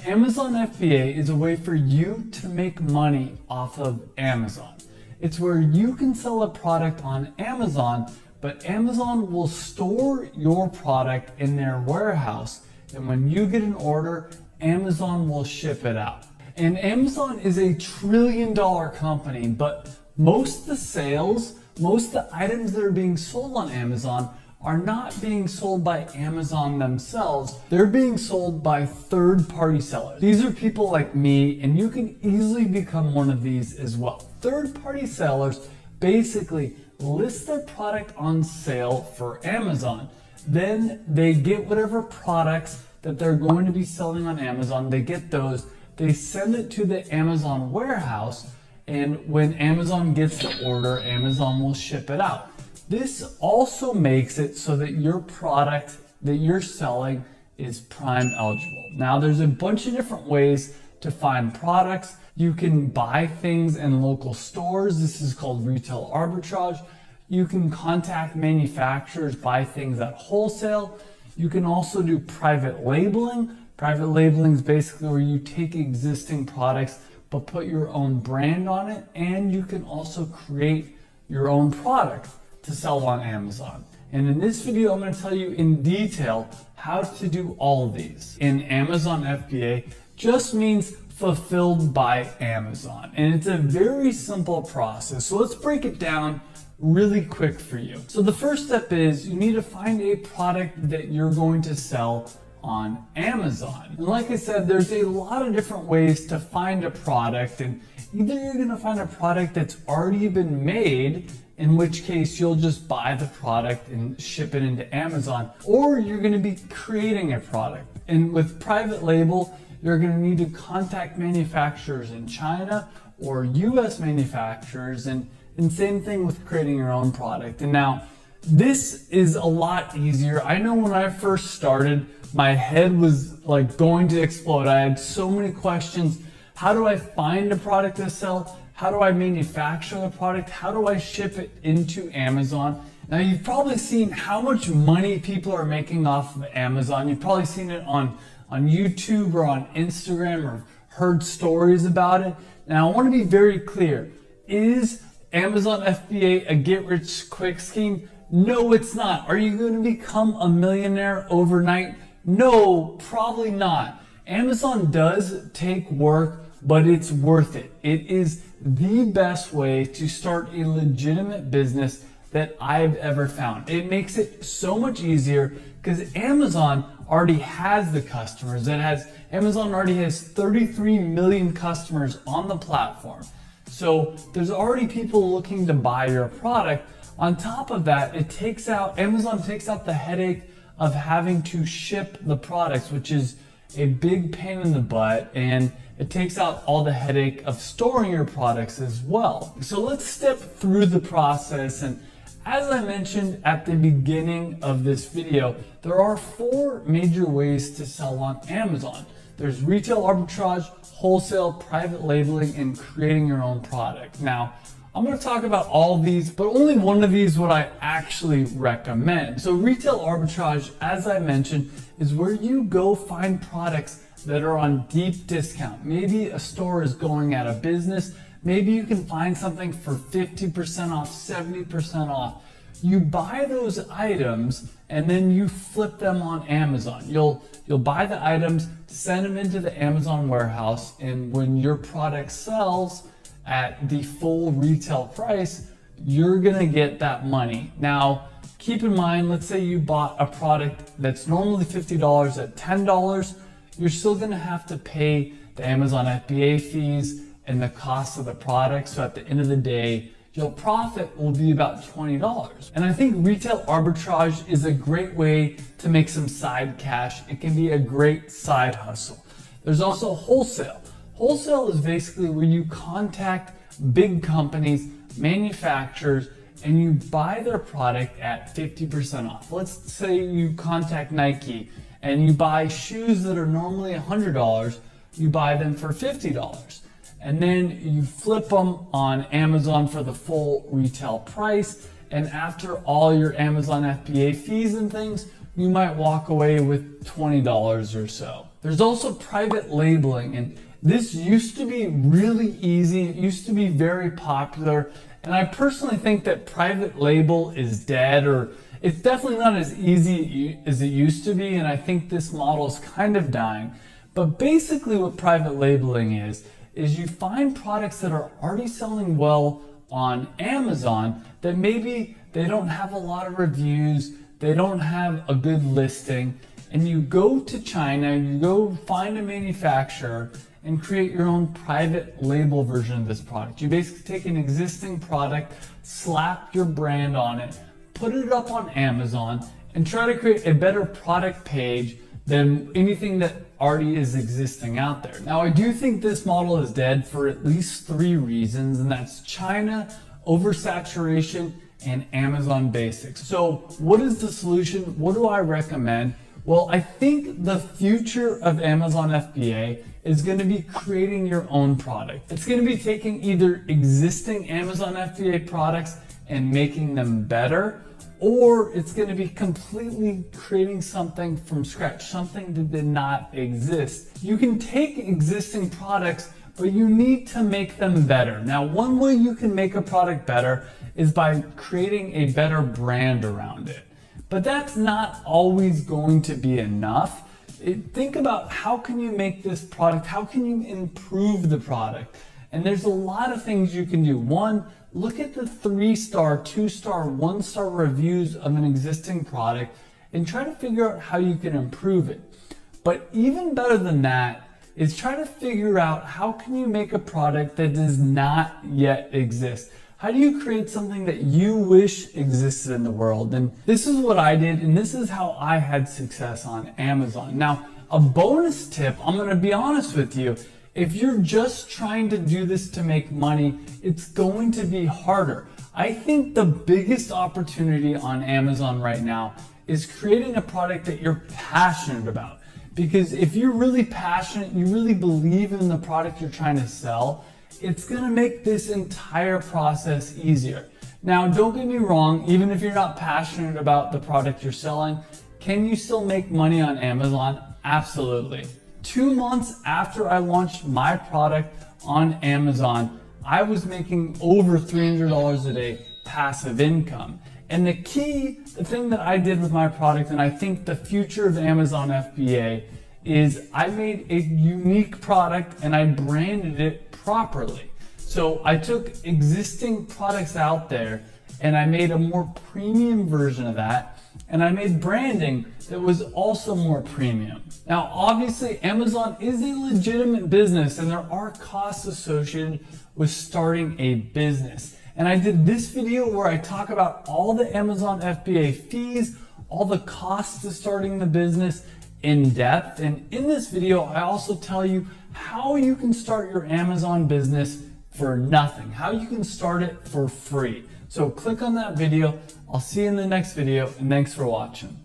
Amazon FBA is a way for you to make money off of Amazon. It's where you can sell a product on Amazon, but Amazon will store your product in their warehouse, and when you get an order, Amazon will ship it out. And Amazon is a $1 trillion company, but most of the sales, most of the items that are being sold on Amazon are not being sold by Amazon themselves. They're being sold by third-party sellers. These are people like me, and you can easily become one of these as well. Third-party sellers basically list their product on sale for Amazon. Then they get whatever products that they're going to be selling on Amazon, they get those, they send it to the Amazon warehouse, and when Amazon gets the order, Amazon will ship it out. This also makes it so that your product that you're selling is Prime eligible. Now, there's a bunch of different ways to find products. You can buy things in local stores. This is called retail arbitrage. You can contact manufacturers, buy things at wholesale. You can also do private labeling. Private labeling is basically where you take existing products but put your own brand on it, and you can also create your own product to sell on Amazon. And in this video, I'm going to tell you in detail how to do all of these. And Amazon FBA just means fulfilled by Amazon. And it's a very simple process. So let's break it down really quick for you. So the first step is you need to find a product that you're going to sell on Amazon. And like I said, there's a lot of different ways to find a product, and either you're going to find a product that's already been made, in which case you'll just buy the product and ship it into Amazon, or you're going to be creating a product. And with private label, you're going to need to contact manufacturers in China or US manufacturers, and same thing with creating your own product. And now this is a lot easier. I know when I first started, my head was like going to explode. I had so many questions. How do I find a product to sell? How do I manufacture the product? How do I ship it into Amazon? Now, you've probably seen how much money people are making off of Amazon. You've probably seen it on YouTube or on Instagram, or heard stories about it. Now, I want to be very clear. Is Amazon FBA a get-rich-quick scheme? No, it's not. Are you going to become a millionaire overnight? No, probably not. Amazon does take work, but it's worth it. It is the best way to start a legitimate business that I've ever found. It makes it so much easier because Amazon already has the customers. Amazon already has 33 million customers on the platform. So there's already people looking to buy your product. On top of that, Amazon takes out the headache of having to ship the products, which is a big pain in the butt, and it takes out all the headache of storing your products as well. So let's step through the process. And as I mentioned at the beginning of this video, there are 4 major ways to sell on Amazon. There's retail arbitrage, wholesale, private labeling, and creating your own product. Now, I'm going to talk about all of these, but only one of these would I actually recommend. So retail arbitrage, as I mentioned, is where you go find products that are on deep discount. Maybe a store is going out of business. Maybe you can find something for 50% off, 70% off. You buy those items and then you flip them on Amazon. You'll buy the items, send them into the Amazon warehouse, and when your product sells at the full retail price, you're gonna get that money. Now, keep in mind, let's say you bought a product that's normally $50 at $10, you're still gonna have to pay the Amazon FBA fees and the cost of the product. So at the end of the day, your profit will be about $20. And I think retail arbitrage is a great way to make some side cash. It can be a great side hustle. There's also wholesale. Wholesale is basically where you contact big companies, manufacturers, and you buy their product at 50% off. Let's say you contact Nike and you buy shoes that are normally $100, you buy them for $50. And then you flip them on Amazon for the full retail price. And after all your Amazon FBA fees and things, you might walk away with $20 or so. There's also private labeling, and this used to be really easy. It used to be very popular, and I personally think that private label is dead, or it's definitely not as easy as it used to be, and I think this model is kind of dying. But basically what private labeling is you find products that are already selling well on Amazon that maybe they don't have a lot of reviews, they don't have a good listing, and you go to China, you go find a manufacturer and create your own private label version of this product. You basically take an existing product, slap your brand on it, put it up on Amazon, and try to create a better product page than anything that already is existing out there. Now, I do think this model is dead for at least 3 reasons, and that's China, oversaturation, and Amazon basics. So what is the solution? What do I recommend? Well, I think the future of Amazon FBA is going to be creating your own product. It's going to be taking either existing Amazon FBA products and making them better, or it's going to be completely creating something from scratch, something that did not exist. You can take existing products, but you need to make them better. Now, one way you can make a product better is by creating a better brand around it. But that's not always going to be enough. Think about how can you make this product, how can you improve the product? And there's a lot of things you can do. One, look at the 3-star, 2-star, 1-star reviews of an existing product and try to figure out how you can improve it. But even better than that is try to figure out how can you make a product that does not yet exist. How do you create something that you wish existed in the world? And this is what I did, and this is how I had success on Amazon. Now, a bonus tip, I'm gonna be honest with you, if you're just trying to do this to make money, it's going to be harder. I think the biggest opportunity on Amazon right now is creating a product that you're passionate about. Because if you're really passionate, you really believe in the product you're trying to sell, it's gonna make this entire process easier. Now, don't get me wrong, even if you're not passionate about the product you're selling, can you still make money on Amazon? Absolutely. 2 months after I launched my product on Amazon, I was making over $300 a day passive income. And the thing that I did with my product, and I think the future of Amazon FBA, is I made a unique product and I branded it properly. So I took existing products out there and I made a more premium version of that, and I made branding that was also more premium. Now, obviously, Amazon is a legitimate business and there are costs associated with starting a business. And I did this video where I talk about all the Amazon FBA fees, all the costs to starting the business in depth. And in this video, I also tell you how you can start your Amazon business for nothing, how you can start it for free. So click on that video. I'll see you in the next video, and thanks for watching.